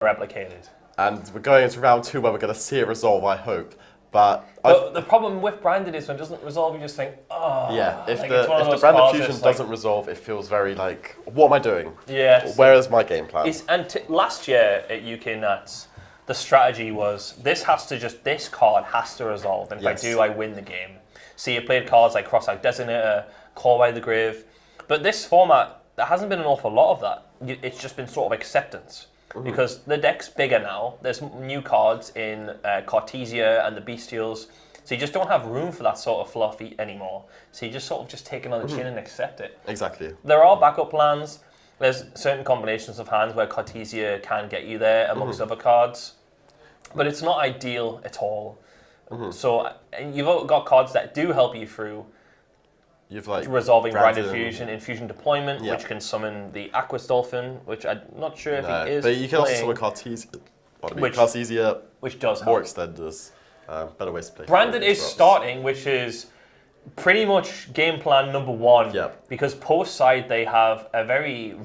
replicated. And we're going into round 2 where we're going to see it resolve, I hope. But the problem with branded is when it doesn't resolve, you just think, oh. Yeah, if like the branded fusion doesn't resolve, it feels very like, what am I doing? Yeah. Where is my game plan? Last year at UK Nuts, the strategy was this card has to resolve, and if I do, I win the game. So you played cards like Cross-Eyed Designator, Call by the Grave, but this format, there hasn't been an awful lot of that. It's just been sort of acceptance. Because the deck's bigger now. There's new cards in Cartesia and the Bestials. So you just don't have room for that sort of fluff anymore. So you just sort of just take it on the chin and accept it. Exactly. There are backup plans. There's certain combinations of hands where Cartesia can get you there amongst other cards. But it's not ideal at all. So and you've got cards that do help you through resolving branded fusion, infusion deployment, which can summon the Aquis Dolphin, which I'm not sure if he is. But you can also summon Cartesia, which does more help. extenders, better ways to play. Branded is starting, which is pretty much game plan number 1. Because post side they have a very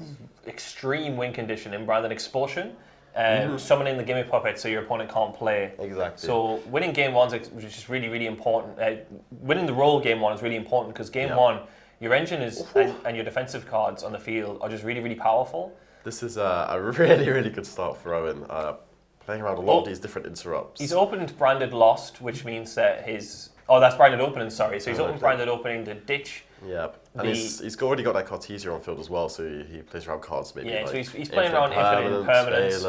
extreme win condition in Branded Expulsion. Summoning the Gimme Puppet so your opponent can't play. Exactly. So winning game 1 is just really, really important. Winning the roll game 1 is really important because game 1, your engine is and your defensive cards on the field are just really, really powerful. This is a really, really good start for Owen. Playing around a lot of these different interrupts. He's opened Branded Lost, which means that his... Oh, that's Branded Opening, sorry. So he's opened Branded Opening to ditch. Yeah, and he's already got that Cartesia on field as well, so he plays around cards maybe. Yeah, so he's playing around Infinite Impermanence.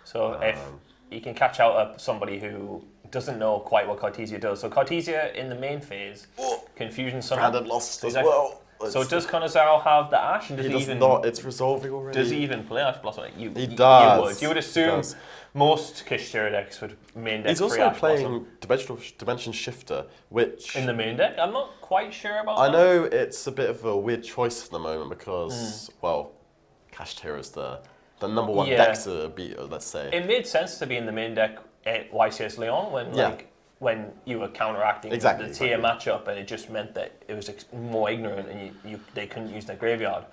So if he can catch out somebody who doesn't know quite what Cartesia does. So Cartesia in the main phase, Confusion Summon. Branded Lost as well. So does Conazaro have the Ash? And He does not, it's resolving already. Does he even play Ash Blossom? He does. You would assume most Kashtira decks would main deck He's also playing Dimension Shifter, which... In the main deck? I'm not quite sure about that. I know it's a bit of a weird choice at the moment because, well, Kashtira is the number 1 deck to beat, let's say. It made sense to be in the main deck at YCS Leon when you were counteracting the tier matchup, and it just meant that it was more ignorant and they couldn't use their graveyard.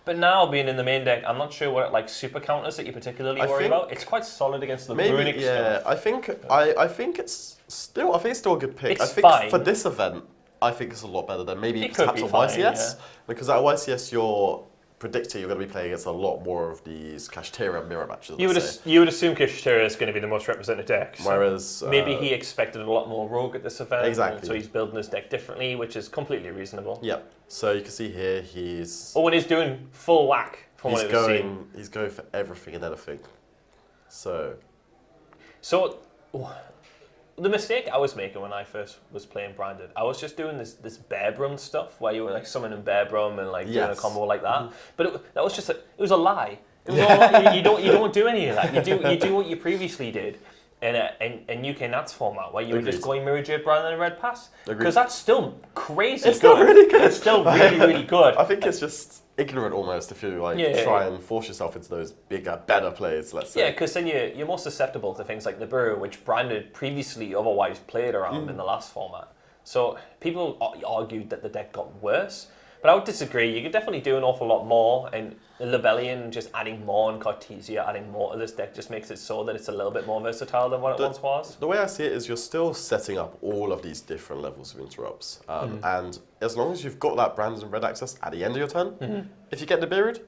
But now, being in the main deck, I'm not sure what super counters that you particularly worry about. It's quite solid against the runic stuff. I think it's still a good pick. It's fine. For this event, I think it's a lot better than maybe perhaps at YCS. Because at YCS you're predicting you're going to be playing against a lot more of these Kashtira mirror matches. You would assume Kashtira is going to be the most represented deck. So whereas maybe he expected a lot more rogue at this event. Exactly. So he's building his deck differently, which is completely reasonable. Yep. So you can see here he's... Owen is doing full whack from he's what it was seen. He's going for everything and anything. So the mistake I was making when I first was playing Branded, I was just doing this Bear Brum stuff where you were like summoning Bear Brum and like doing a combo like that. But that was just it was a lie. It was all like, you don't do any of that. You do what you previously did in UK Nats format where you were just going Mirror Jade Branded and Red Pass. Because that's still crazy. It's still really good. It's still really, really good. I think it's just ignorant almost if you try and force yourself into those bigger, better plays, let's say. Yeah, because then you're more susceptible to things like the Burrow, which Branded previously otherwise played around in the last format. So people argued that the deck got worse, but I would disagree. You could definitely do an awful lot more, and Lebellion just adding more and Cartesia adding more to this deck just makes it so that it's a little bit more versatile than what it once was. The way I see it is you're still setting up all of these different levels of interrupts. And as long as you've got that Branded and Red access at the end of your turn, if you get the Buried,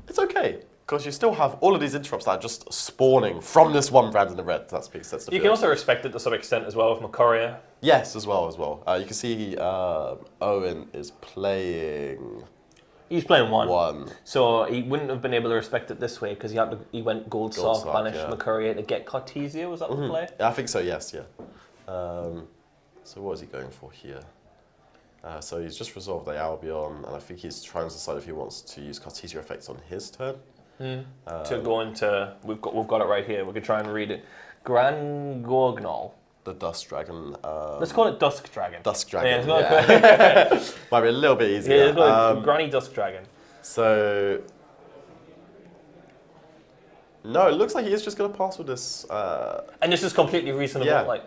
it's okay. Because you still have all of these interrupts that are just spawning from this one Branded and Red. That's because that's the You can also respect it to some extent as well with Macoria. Yes, as well. You can see Owen is playing... He's playing one. So he wouldn't have been able to respect it this way because he went Gold Sock, banished Macoria to get Cartesia. Was that the play? Yeah, I think so, yes, yeah. So what is he going for here? So he's just resolved the Albion, and I think he's trying to decide if he wants to use Cartesia effects on his turn. To go into, we've got it right here. We could try and read it. Gran Gorgnol. The Dusk Dragon. Let's call it Dusk Dragon. Dusk Dragon. Yeah, might be a little bit easier. Yeah, let's call it Granny Dusk Dragon. So No, it looks like he is just going to pass with this. And this is completely reasonable. Yeah. Like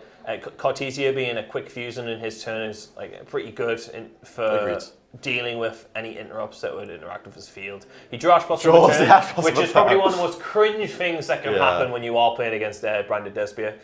Cartesia being a quick fusion in his turn is like pretty good for Agreed. dealing with any interrupts that would interact with his field. He drew Ash Blossom Draws return, the Ash Blossom which is probably one of the most cringe things that can happen when you are playing against branded Despia,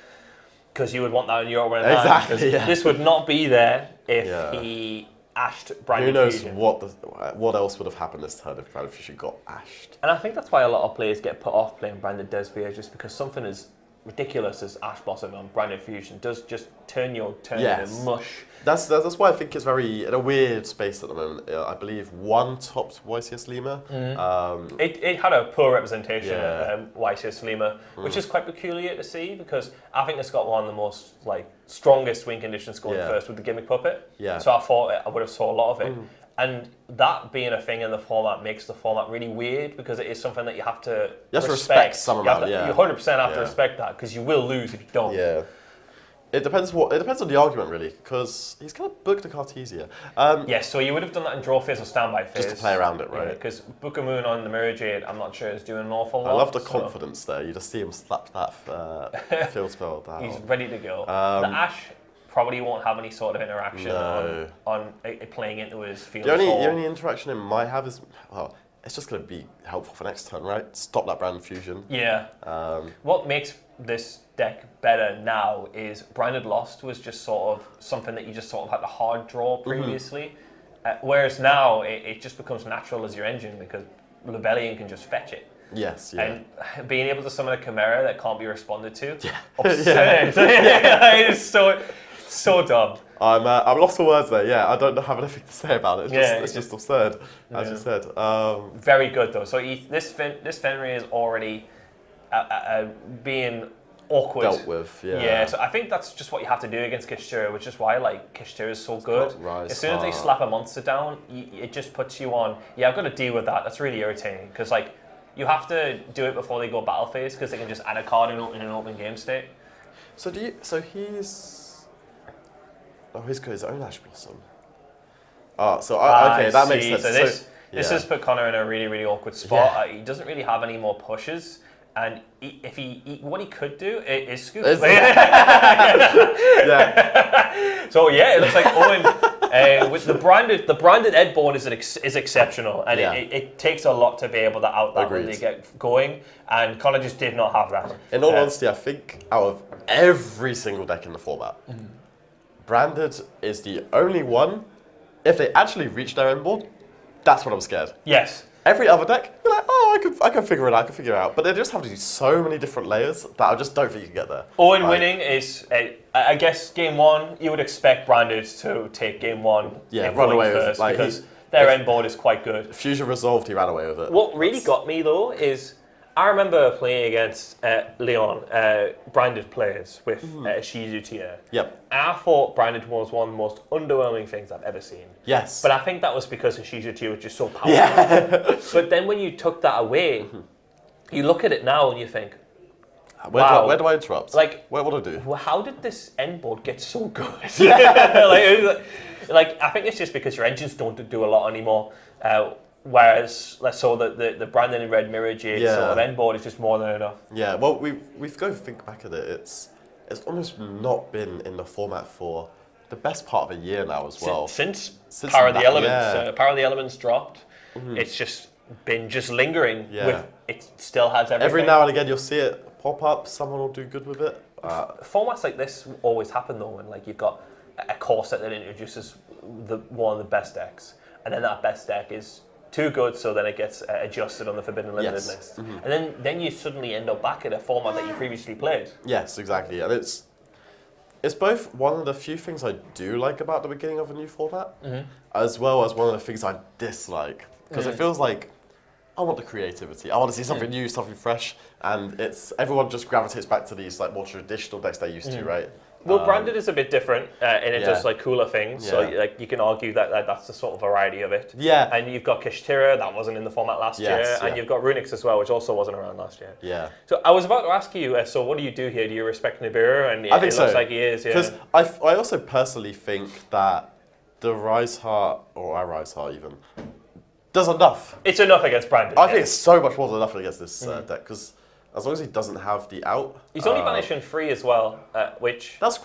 because you would want that in your opening hand. Exactly. Yeah. This would not be there if he ashed branded Who knows fusion. what else would have happened this turn if Branded Fusion got ashed? And I think that's why a lot of players get put off playing branded Despia, just because something as ridiculous as Ash Blossom on branded fusion does just turn your turn into mush. That's why I think it's very in a weird space at the moment. I believe one topped YCS Lima. It had a poor representation at YCS Lima, which is quite peculiar to see, because I think it's got one of the most strongest win conditions going first with the gimmick puppet. Yeah. So I thought I would have saw a lot of it. And that being a thing in the format makes the format really weird, because it is something that you have to respect some amount. You 100% have to respect that, because you will lose if you don't. Yeah. It depends on the argument really, because he's kind of booked a Cartesia. Yes, so you would have done that in draw phase or standby phase. Just to play around it, right? Because Book of Moon on the Mirror Jade, I'm not sure is doing an awful lot. I love the confidence there. You just see him slap that field spell down. He's ready to go. The Ash probably won't have any sort of interaction on playing into his field. The only interaction it might have is, it's just going to be helpful for next turn, right? Stop that brand fusion. Yeah. What makes this deck better now is Branded Lost was just sort of something that you just sort of had to hard draw previously. Whereas now it just becomes natural as your engine, because Rebellion can just fetch it. Yes, yeah. And being able to summon a Chimera that can't be responded to, absurd. It is so dumb. I'm lost for words there. Yeah, I don't have anything to say about it. It's just absurd, as you said. Very good though. So this Fenrir is already being awkward. Dealt with, yeah. Yeah, so I think that's just what you have to do against Kashtira, which is why Kashtira is so good. As soon as they slap a monster down, it just puts you on. Yeah, I've got to deal with that. That's really irritating, because you have to do it before they go battle phase, because they can just add a card in an open game state. So he's got his own Ash Blossom. Okay, that makes sense. So this has put Connor in a really, really awkward spot. Yeah. He doesn't really have any more pushes, and what he could do is scoop. So it looks like Owen with the branded Edborn is exceptional, and it takes a lot to be able to out that when they get going, and Connor just did not have that. In all honesty, I think out of every single deck in the format, Branded is the only one, if they actually reach their end board, that's when I'm scared. Yes. Every other deck, you're like, I can figure it out, but they just have to do so many different layers that I just don't think you can get there. Owen winning is, I guess, game one, you would expect Branded to take game one. Yeah, run away first, with it. Because their end board is quite good. Fusion resolved, he ran away with it. What really got me though is, I remember playing against Leon, Branded players with Shizu tier. Yep. And I thought Branded was one of the most underwhelming things I've ever seen. Yes. But I think that was because Shizu tier was just so powerful. Yeah. But then when you took that away, you look at it now and you think, where do I interrupt? What do I do? Well, how did this end board get so good? I think it's just because your engines don't do a lot anymore. Whereas, the Branded and Red Mirror Jade sort of end board is just more than enough. Yeah, well, we've got to think back at it. It's almost not been in the format for the best part of a year now as well. Since Power of the Elements, Power of the Elements dropped, it's just been lingering. Yeah. It still has everything. Every now and again you'll see it pop up. Someone will do good with it. Formats like this always happen though, when you've got a core set that introduces one of the best decks, and then that best deck is too good, so then it gets adjusted on the Forbidden Limited list. And then you suddenly end up back at a format that you previously played. Yes, exactly. And it's both one of the few things I do like about the beginning of a new format, as well as one of the things I dislike. Because it feels like I want the creativity. I want to see something new, something fresh, and everyone just gravitates back to these more traditional decks they used to, right? Well, Branded is a bit different, and it does cooler things. Yeah. So you can argue that that's the sort of variety of it. Yeah. And you've got Kashtira, that wasn't in the format last year, and you've got Runix as well, which also wasn't around last year. Yeah. So I was about to ask you, so what do you do here? Do you respect Nibiru? And I think it looks like he is. Because I also personally think that the Rise Heart, or I Rise Heart even, does enough. It's enough against Branded. I think it's so much more than enough against this deck, because As long as he doesn't have the out. He's only banishing 3 as well, which... That's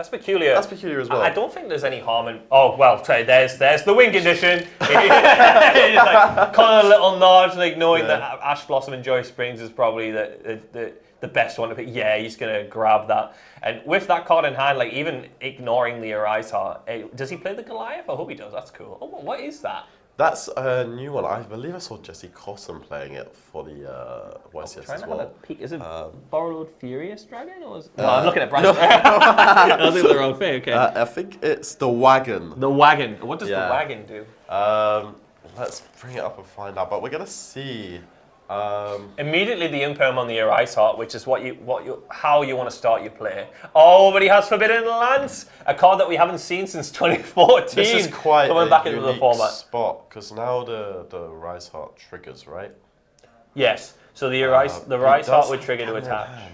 peculiar. That's peculiar as well. I don't think there's any harm in... Oh, well, there's the win condition. He's like, kind of a little nod, like knowing that Ash Blossom and Joy Springs is probably the best one to pick. Yeah, he's going to grab that. And with that card in hand, like even ignoring the Arise Heart, does he play the Goliath? I hope he does. That's cool. Oh, what is that? That's a new one. I believe I saw Jesse Cotton playing it for the YCS as well. Have a peek. Is it Borrowed Furious Dragon? Or no, I'm looking at Brandon. I was looking at the wrong thing, okay. I think it's the Wagon. The Wagon. What does the Wagon do? Let's bring it up and find out. But we're going to see... Immediately the Imperm on the Arise Heart, which is how you want to start your play. Oh, but he has Forbidden Lance, a card that we haven't seen since 2014. This is quite coming back into the format spot because now the Arise Heart triggers, right? Yes. So the Arise Heart would trigger to attach.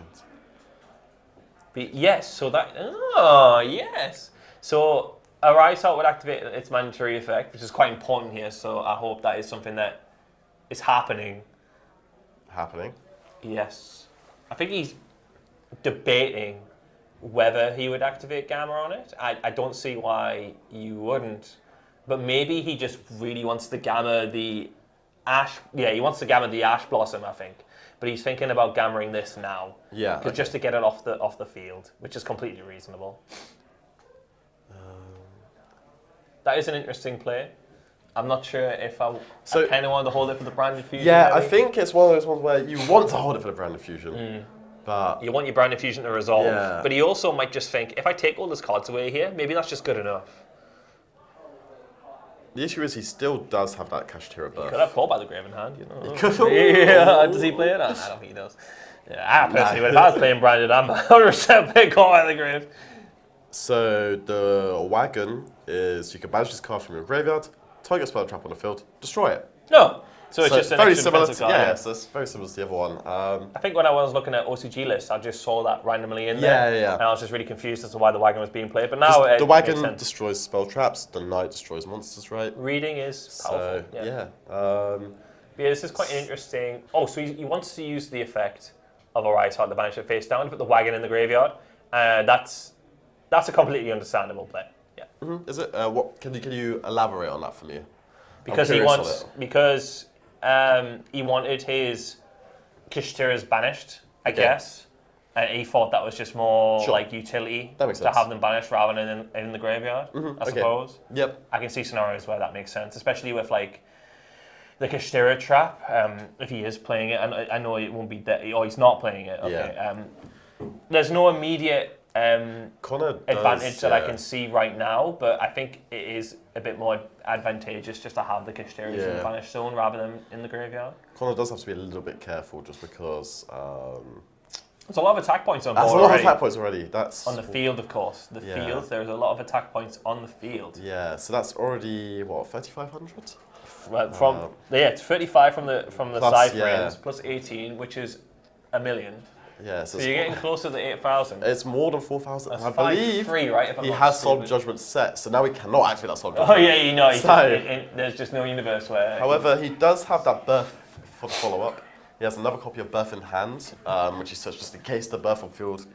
But yes. So that. Oh yes. So Arise Heart would activate its mandatory effect, which is quite important here. So I hope that is something that is happening. Yes. I think he's debating whether he would activate Gamma on it. I don't see why you wouldn't. But maybe he just really wants to Gamma the Ash. Yeah, he wants to Gamma the Ash Blossom, I think. But he's thinking about Gammaing this now. Yeah. Just to get it off the field, which is completely reasonable. That is an interesting play. I'm not sure if I kind of wanted to hold it for the Brand Infusion. Yeah, maybe. I think it's one of those ones where you want to hold it for the Brand Infusion. But you want your Brand Infusion to resolve. Yeah. But he also might just think, if I take all his cards away here, maybe that's just good enough. The issue is he still does have that Kashtira He burst. could have Call by the Grave in hand, you know. Yeah, does he play it? I don't think he does. Yeah, I personally would. If I was playing Branded, I'm 100% play Call by the Grave. So the Wagon is you can banish this card from your graveyard, target spell trap on the field, destroy it. No. So it's just an very extra similar. defensive card. So it's very similar to the other one. I think when I was looking at OCG lists, I just saw that randomly in there. Yeah. And I was just really confused as to why the Wagon was being played. But now the Wagon destroys spell traps, the Knight destroys monsters, right? Reading is powerful. So, yeah. Yeah, this is quite interesting. Oh, so he wants to use the effect of Arise Heart to banish it face down, to put the Wagon in the graveyard. That's a completely understandable play. Yeah. Mm-hmm. Is it? What can you elaborate on that for me? Because he wanted his Kashtira's banished, I guess, and he thought that was just more like utility to have them banished rather than in the graveyard. I suppose. Yep. I can see scenarios where that makes sense, especially with like the Kashtira trap. If he is playing it, and I know it won't be or he's not playing it. Okay. Yeah. There's no immediate advantage that I can see see right now, but I think it is a bit more advantageous just to have the Kashtira in the banished zone rather than in the graveyard. Connor does have to be a little bit careful just because there's a lot of attack points on board. That's a lot of attack points already. That's on the field, of course. The field, there's a lot of attack points on the field. Yeah, so that's already what, 3,500? Well, it's 35 from the plus, side frames plus 18, which is 1 million. Yeah, so you're getting closer to 8,000. It's more than 4,000. That's I believe right? He has Solemn Judgment set, so now we cannot activate that Solemn Oh Judgment. yeah, you know. There's just no universe where. However, he does have that Birth for the follow-up. He has another copy of Birth in hand, which he says just in case the Birth on field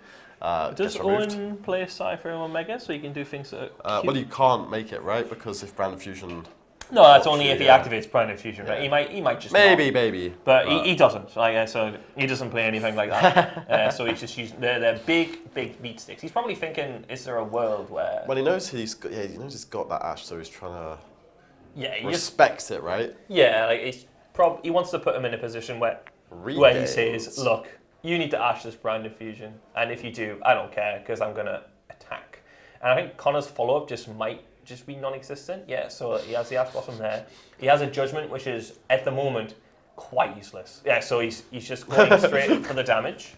does gets removed. Owen play Cypher and Omega, so you can do things that are well, you can't make it, right? Because if Brand Fusion... No, that's only if he activates Brand Fusion, right? He might just maybe. But he doesn't. So he doesn't play anything like that. So he's just using they're big meat sticks. He's probably thinking, is there a world where? Well, he knows he's got that Ash, so he's trying to. Yeah, he respects it, right? Yeah, like he wants to put him in a position where he says, look, you need to Ash this Brand Fusion, and if you do, I don't care because I'm gonna attack. And I think Connor's follow-up might be non-existent. Yeah, so he has the Ash Blossom there. He has a Judgment, which is, at the moment, quite useless. Yeah, so he's just going straight for the damage.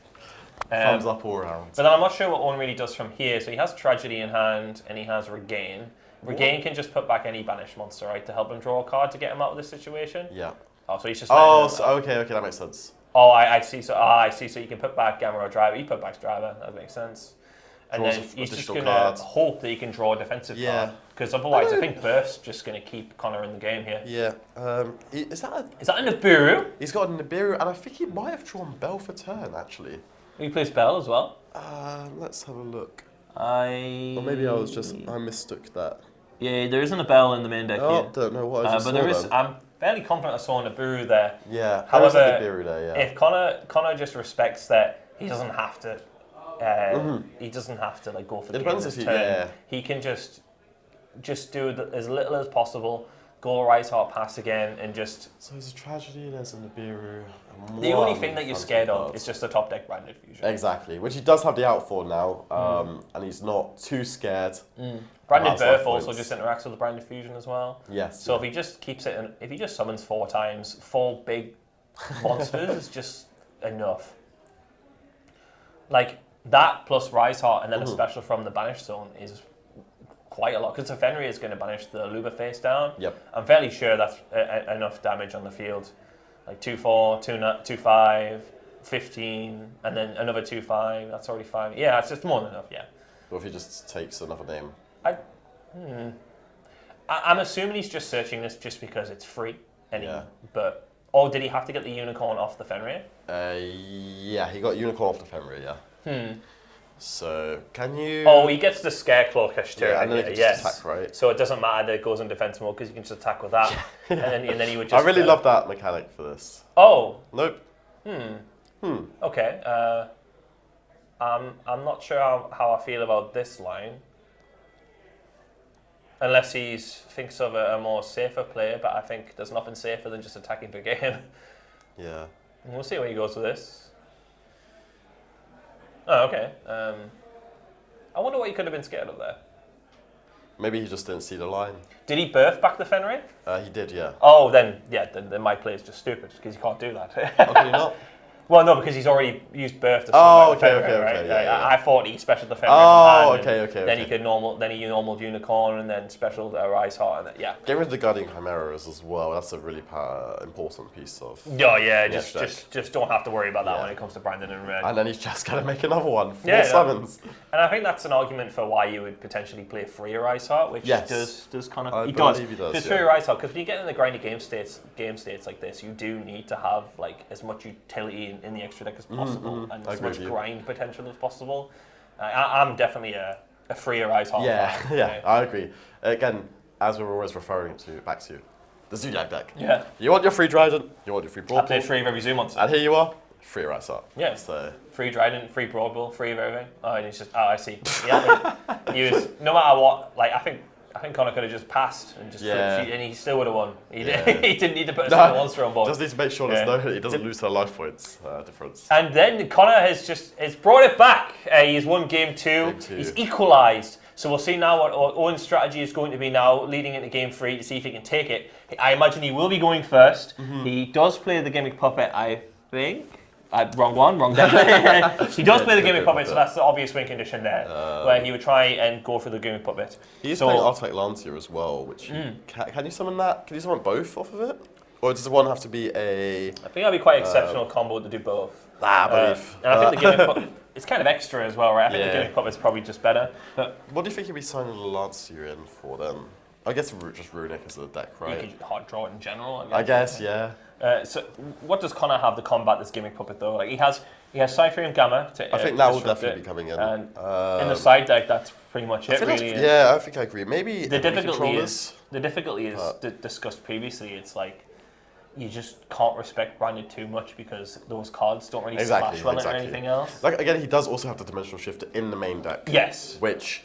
Thumbs up all around. But then I'm not sure what Owen really does from here. So he has Tragedy in hand, and he has Regain. Regain can just put back any banished monster, right, to help him draw a card to get him out of this situation. Yeah. Oh, so he's just... okay, that makes sense. Oh, I see. So I see. So you can put back Gamma or Driver. You put back Driver. That makes sense. And Draws then he's just additional going to cards. hope that he can draw a defensive Yeah. card. Because otherwise, I think Burst's just going to keep Connor in the game here. Yeah. Is that a Nibiru? He's got a Nibiru, and I think he might have drawn Bell for turn, actually. He plays Bell as well. Let's have a look. Or maybe I mistook that. Yeah, there isn't a Bell in the main deck here. Don't know what I just but saw there is. then. I'm fairly confident I saw a Nibiru there. Yeah, However, there is a Nibiru there, yeah. if Connor just respects that he doesn't have to, he doesn't have to like go for the game this turn. He can just do as little as possible. Go right heart pass again and just. So there's a Tragedy, there's a Nibiru. The only thing that you're scared of is just the top deck Branded Fusion. Exactly, which he does have the out for now, and he's not too scared. Branded Birth also just interacts with the Branded Fusion as well. Yes. So if he just keeps it, if he just summons 4 times, 4 big monsters is just enough. Like that plus Rise Heart and then a special from the Banished Zone is quite a lot, because Fenrir is going to banish the Luba face down. Yep. I'm fairly sure that's enough damage on the field. Like 2-4, 2-5, 15, and then another 2-5. That's already 5. Yeah, it's just more than enough. Yeah. Or if he just takes another name. I'm assuming he's just searching this just because it's free. Or did he have to get the unicorn off the Fenrir? Yeah, he got unicorn off the Fenrir. Yeah. So, can you... Oh, he gets the Scareclaw Kashtira. Yeah, and then he can just attack, right? So it doesn't matter that it goes in defense mode because you can just attack with that. and then he would just... I really love that mechanic for this. Oh. Nope. Okay. I'm not sure how I feel about this line. Unless he thinks of a more safer play, but I think there's nothing safer than just attacking for game. Yeah. We'll see where he goes with this. Oh, okay. I wonder what he could have been scared of there. Maybe he just didn't see the line. Did he birth back the Fenrir? He did, yeah. Oh, then my play is just stupid because he can't do that. Oh, can you not? Well, no, because he's already used birth to okay, right? yeah. I thought he special the Fenrir. Then he could normal unicorn and then special Rise Heart and then, yeah. Get rid of the Guardian Chimeras as well. That's a really important piece of. Just don't have to worry about that when it comes to Brandon and Red. And then he's just gonna make another one. 4 summons. And I think that's an argument for why you would potentially play free Rise Heart, which does kind of he does. Because free Rise Heart, because when you get in the grindy game states like this, you do need to have like as much utility in the extra deck as possible and as much grind potential as possible. I'm definitely a free Rise Heart. Yeah, I agree. Again, as we're always referring back to the Zodiac deck. Yeah. You want your free Dryden, you want your free Broadpool. I played free of every Zoo monster. And here you are, free Rise Heart. Yeah. So. Free Dryden, free Broadpool, free of everything. Oh, and he's just, I see. Yeah, he was, no matter what, like, I think Connor could have just passed and and he still would have won. He didn't need to put a single monster on board. Just need to make sure he doesn't lose her life points difference. And then Connor has brought it back. He's won game two. He's equalised. So we'll see now what Owen's strategy is going to be now, leading into game 3 to see if he can take it. I imagine he will be going first. He does play the Gimmick Puppet, I think. Wrong deck. He does play the Gimmick Puppet, so that's the obvious win condition there, where he would try and go for the Gimmick Puppet. He's playing Artifact Lancier as well, which can you summon that? Can you summon both off of it? Or does one have to be a... I think that'd be quite exceptional combo to do both. Both. And I think the Gimmick Puppet, it's kind of extra as well, right? I think the Gimmick Puppet's probably just better. But what do you think you'd be signing the Lancier in for then? I guess just Runic as a deck, right? You could hard draw it in general, I guess, yeah. So what does Connor have to combat this Gimmick Puppet though? Like he has Cypherium Gamma to I think that will definitely be coming in. And in the side deck, that's pretty much it, really. I think I agree. Maybe the difficulty is discussed previously. It's like you just can't respect Branded too much because those cards don't really splash well or anything else. Like again, he does also have the Dimensional Shifter in the main deck. Yes. Which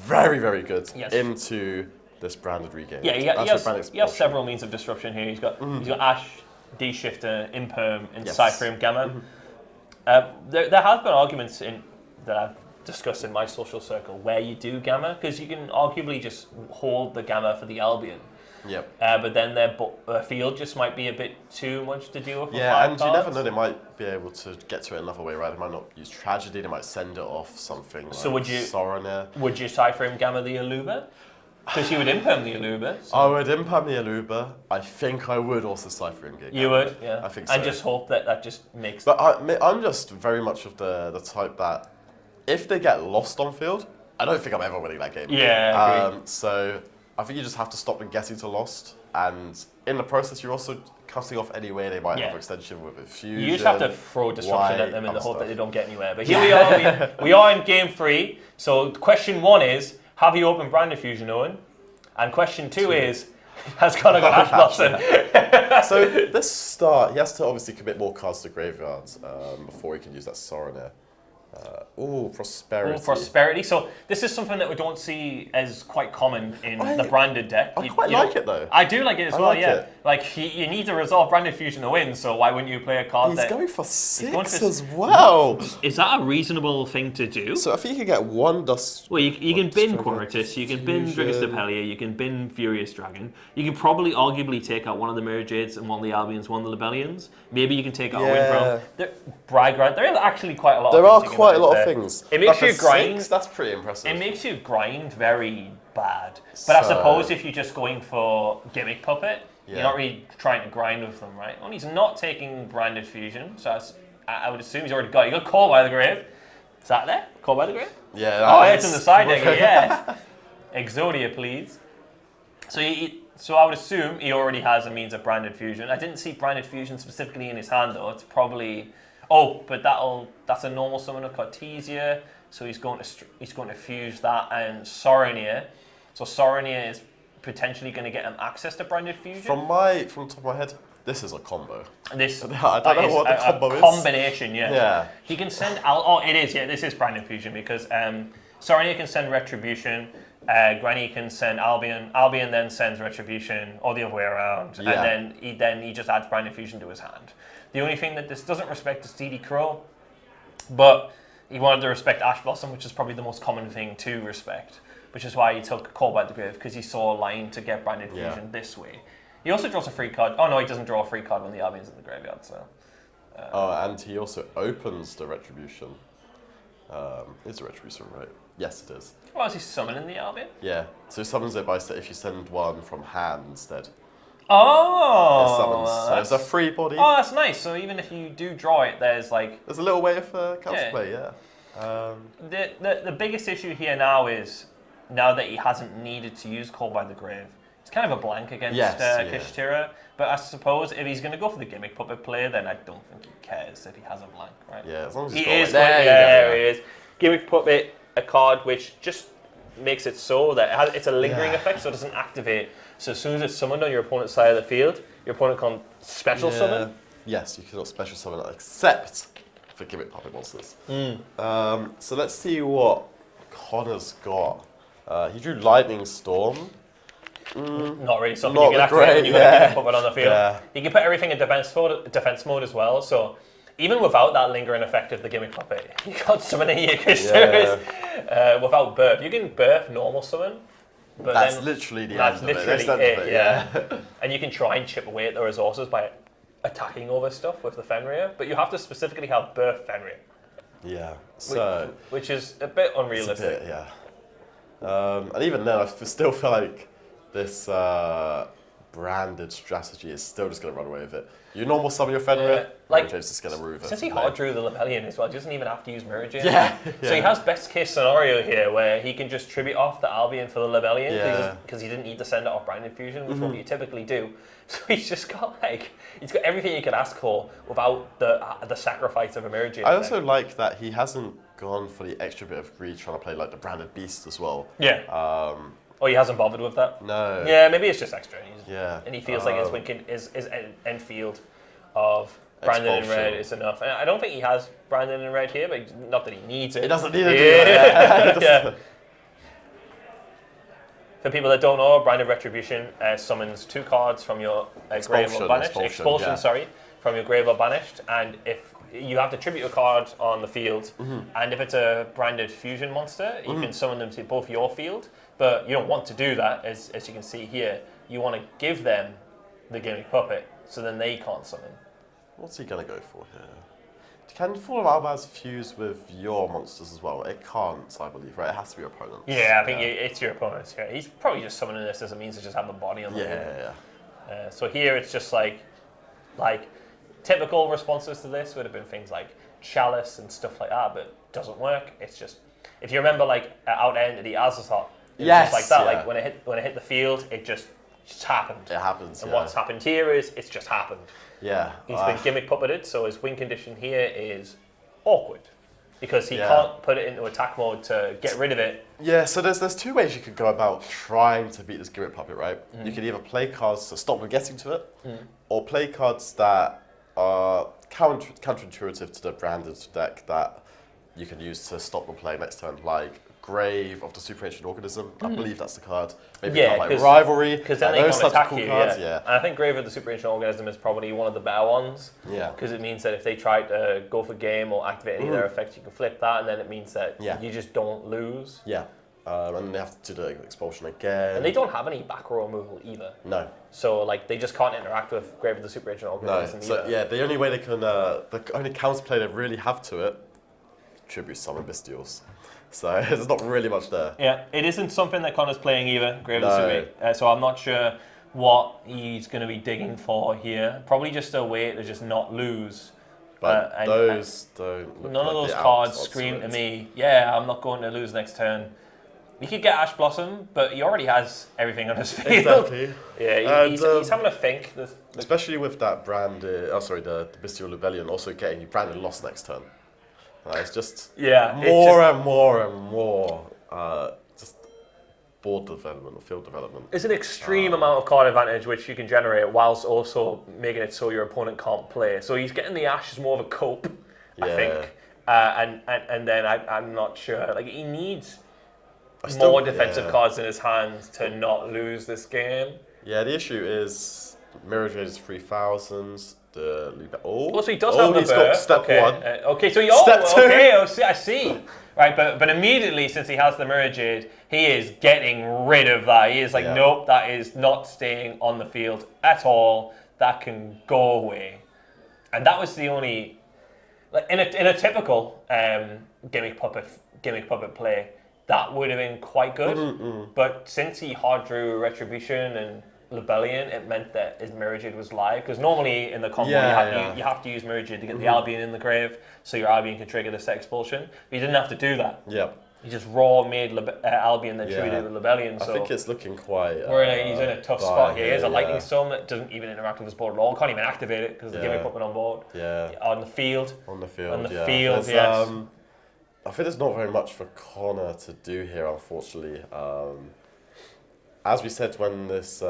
very, very good into this Branded regain. Yeah, he has several means of disruption here. He's got Ash, D-Shifter, Imperm, and Cypherium Gamma. There have been arguments that I've discussed in my social circle where you do Gamma, because you can arguably just hold the Gamma for the Albion. Yep. But then their field just might be a bit too much to deal with. Yeah, and you never know, they might be able to get to it another way, right? They might not use Tragedy, they might send it off something like Sorrow. Would you Cypherium Gamma the Aluba? Because you would imperm the Aluba. So. I would imperm the Aluba. I think I would also Cypherium Gamma. You would, yeah. I think so. And just hope that just makes... But I'm just very much of the type that if they get lost on field, I don't think I'm ever winning that game. Yeah, agreed. So I think you just have to stop them getting to lost, and in the process, you're also cutting off any way they might have extension with infusion. You just have to throw disruption at them in the hope that they don't get anywhere. But here we are. We are in game 3. So question 1 is, have you opened Brand Diffusion, Owen? And question 2 is, has Connor got Ash Blossom? So this start, he has to obviously commit more cards to graveyards before he can use that Soronir. Prosperity. Prosperity. So this is something that we don't see as quite common in the branded deck. I quite like it though. I do like it as well, yeah. Like you need to resolve Branded Fusion to win, so why wouldn't you play a card He's going for 6 as well. Is that a reasonable thing to do? So I think you can get 1 Dust... Well, you can bin Quiritus, you can bin Dragostephelia, you can bin Furious Dragon. You can probably arguably take out one of the Mirror Jades and one of the Albions, one of the Lebellions. Maybe you can take out a Windflow. Bryggrant. There are actually quite a lot There of are things quite a lot of things. It makes you grind. 6, that's pretty impressive. It makes you grind very bad. But I suppose if you're just going for Gimmick Puppet, you're not really trying to grind with them, right? Well, he's not taking Branded Fusion, so I would assume he's already got it. You got Call by the Grave. Is that there? Call by the Grave? Yeah. It's in the side deck, yeah. Exodia, please. So I would assume he already has a means of Branded Fusion. I didn't see Branded Fusion specifically in his hand, though. It's probably... Oh, but that's a normal summon of Cartesia, so he's going to fuse that and Soronir. So Soronir is potentially going to get him access to Branded Fusion. From the top of my head, this is a combo. I don't know what the combo is. Combination, yeah. He can send it is, yeah, this is Branded Fusion because Soronir can send Retribution, Granny can send Albion then sends Retribution, or the other way around, and then he just adds Branded Fusion to his hand. The only thing that this doesn't respect is DD Crow, but he wanted to respect Ash Blossom, which is probably the most common thing to respect, which is why he took Call by the Grave, because he saw a line to get Branded Fusion this way. He also draws a free card. Oh no, he doesn't draw a free card when the Albion's in the graveyard, so... and he also opens the Retribution. Is the Retribution right? Yes, it is. Well, is he summoning the Albion? Yeah, so he summons it by if you send one from hand instead. Oh! So it's a free body. Oh, that's nice. So even if you do draw it, there's like... There's a little way of counterplay, The biggest issue here now is, now that he hasn't needed to use Call by the Grave, it's kind of a blank against Kashtira. But I suppose if he's going to go for the Gimmick Puppet play, then I don't think he cares if he has a blank, right? Yeah, as long as he is. There he is. Gimmick Puppet, a card which just makes it so that it's a lingering effect, so it doesn't activate. So as soon as it's summoned on your opponent's side of the field, your opponent can special summon. Yes, you cannot special summon it, except for Gimmick Puppet monsters. So let's see what Connor's got. He drew Lightning Storm. Not really something you can activate when you got a Gimmick Puppet on the field. Yeah. You can put everything in defense mode as well. So even without that lingering effect of the Gimmick Puppet, you can't summon any of your Kashtiras without Birth. You can Birth normal summon. But that's literally the end of it. That's it, yeah. And you can try and chip away at the resources by attacking over stuff with the Fenrir, but you have to specifically have Birth Fenrir. Yeah, so... Which is a bit unrealistic. It's a bit, and even then, I still feel like this branded strategy is still just going to run away with it. You normal summon your Fenrir, James is going to move it. Since he hard drew the Lebellion as well, he doesn't even have to use Mirror Jade. So he has best case scenario here where he can just tribute off the Albion for the Lebellion because he didn't need to send it off Branded Fusion, which is what you typically do. So he's just got he's got everything you could ask for without the sacrifice of a Mirror Jade. I also like that he hasn't gone for the extra bit of greed trying to play like the Branded Beast as well. Yeah. He hasn't bothered with that? No. Yeah, maybe it's just extra. And he feels like his end field of Brandon in red is enough. And I don't think he has Brandon in red here, but not that he needs it. He doesn't need it. Yeah. For people that don't know, Branded Retribution summons 2 cards from your grave or banished. Expulsion, from your grave or banished. And if you have to tribute a card on the field, and if it's a Branded Fusion monster, you can summon them to both your field. But you don't want to do that, as you can see here. You want to give them the Gimmick Puppet, so then they can't summon. What's he going to go for here? Can Fall of Albaz fuse with your monsters as well? It can't, I believe, right? It has to be your opponent. Yeah, I think it's your opponent's. Yeah. He's probably just summoning this as a means to just have the body on the field. So here it's just like typical responses to this would have been things like Chalice and stuff like that, but it doesn't work. It's just, if you remember, like Out Entity Azathoth, it was just like that. Like when it hit the field, it just happened. It happens. And what's happened here is it's just happened. Yeah. He's been gimmick puppeted, so his win condition here is awkward because he can't put it into attack mode to get rid of it. Yeah, so there's two ways you could go about trying to beat this gimmick puppet, right? You could either play cards to stop him getting to it, or play cards that are counterintuitive to the branded deck that you can use to stop them playing next turn, like Grave of the Super Ancient Organism. I believe that's the card. Maybe a card like Rivalry. Because then like they can't attack cool you. Cards, And I think Grave of the Super Ancient Organism is probably one of the better ones. Yeah. Because it means that if they try to go for game or activate any of their effects, you can flip that, and then it means that you just don't lose. Yeah. And then they have to do the expulsion again. And they don't have any back row removal either. No. So like they just can't interact with Grave of the Super Ancient Organism either. So yeah, the only way they can, the only counterplay they really have to it, Tribute Summon Bestials. So there's not really much there. Yeah, it isn't something that Connor's playing either, Grave of the Super. So I'm not sure what he's going to be digging for here. Probably just a way to just not lose. But those don't look none of those cards scream to me, yeah, I'm not going to lose next turn. He could get Ash Blossom, but he already has everything on his field. Exactly. Yeah, he's having a think. Especially with that the Bestial Rebellion also getting you branded lost next turn. It's just more and more just board development or field development. It's an extreme amount of card advantage which you can generate whilst also making it so your opponent can't play. So he's getting the Ash as more of a cope, I think. And then I'm not sure. Like he needs more defensive cards in his hands to not lose this game. Yeah, the issue is Mirror Jade is 3,000. So he does have the he's got step one. So step two. I see. Right, but immediately since he has the Mirror Jade, he is getting rid of that. He is like, nope, that is not staying on the field at all. That can go away. And that was the only, like in a typical gimmick puppet play, that would have been quite good. But since he hard drew Retribution and Rebellion, it meant that his Mirror Jade was live, because normally in the combo you have to use Mirror Jade to get the Albion in the grave, so your Albion can trigger the set expulsion. But you didn't have to do that. Yeah. He just raw made Albion, then tributed with Rebellion. So I think it's looking quite. He's in a tough spot here. He has a Lightning Storm that doesn't even interact with his board at all. Can't even activate it because the gimmick puppet on board. Yeah. On the field. Yes. I think there's not very much for Connor to do here, unfortunately. As we said when this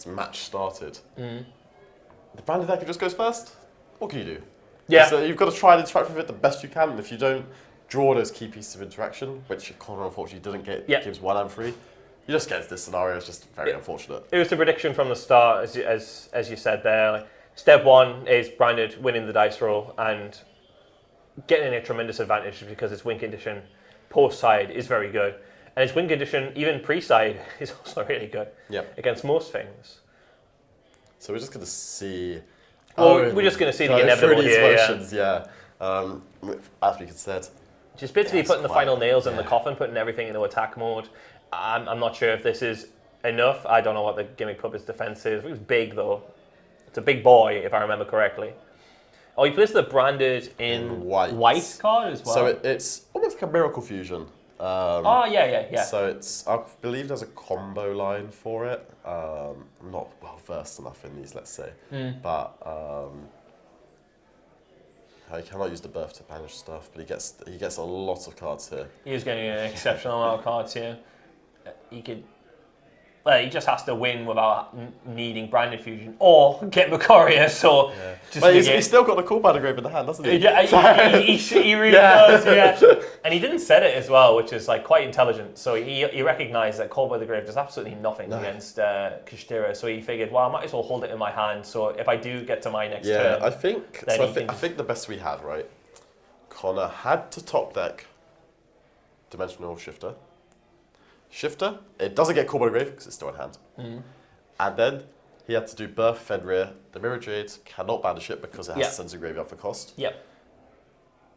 match started, the branded deck just goes first. What can you do? Yeah. So you've got to try and interact with it the best you can. And if you don't draw those key pieces of interaction, which Connor unfortunately didn't get games 1 and 3, you just get this scenario. It's just very unfortunate. It was the prediction from the start, as you said there. Like, step 1 is branded winning the dice roll and getting a tremendous advantage because its win condition post side is very good. And its win condition, even pre-side, is also really good against most things. So we're just going to see... we're just going to see the inevitable here. As we said. Just basically putting the final nails in the coffin, putting everything into attack mode. I'm not sure if this is enough. I don't know what the Gimmick Puppet's defense is. It was big, though. It's a big boy, if I remember correctly. Oh, he plays the branded in white card as well. So it's almost like a Miracle Fusion. So it's, I believe there's a combo line for it. I'm not well versed enough in these, let's say. But he cannot use the birth to banish stuff, but he gets a lot of cards here. He's getting an exceptional amount of cards here. He just has to win without needing Branded Fusion or get Macoria. So, he's still got the Call by the Grave in the hand, doesn't he? Yeah, he really does. Yeah, and he didn't set it as well, which is like quite intelligent. So he recognised that Call by the Grave does absolutely nothing against Kashtira. So he figured, well, I might as well hold it in my hand. So if I do get to my next turn, I think the best we had, right? Connor had to top deck Dimensional Shifter. It doesn't get called by the grave because it's still in hand. And then he had to do Birth Fenrir. The Mirror Jade cannot banish it because it has to send to graveyard for cost.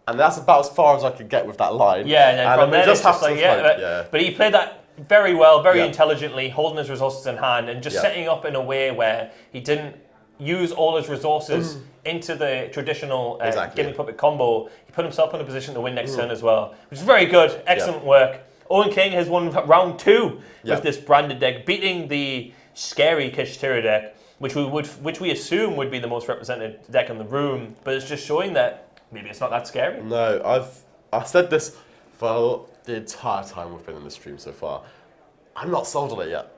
And that's about as far as I could get with that line. And from there, but he played that very well, very intelligently, holding his resources in hand and just setting up in a way where he didn't use all his resources into the traditional Exactly. Gimme Puppet combo. He put himself in a position to win next turn as well, which is very good. Excellent work. Owen King has won round 2 with this branded deck, beating the scary Kashtira deck, which we assume would be the most represented deck in the room, but it's just showing that maybe it's not that scary. No, I've said this for the entire time we've been in the stream so far. I'm not sold on it yet.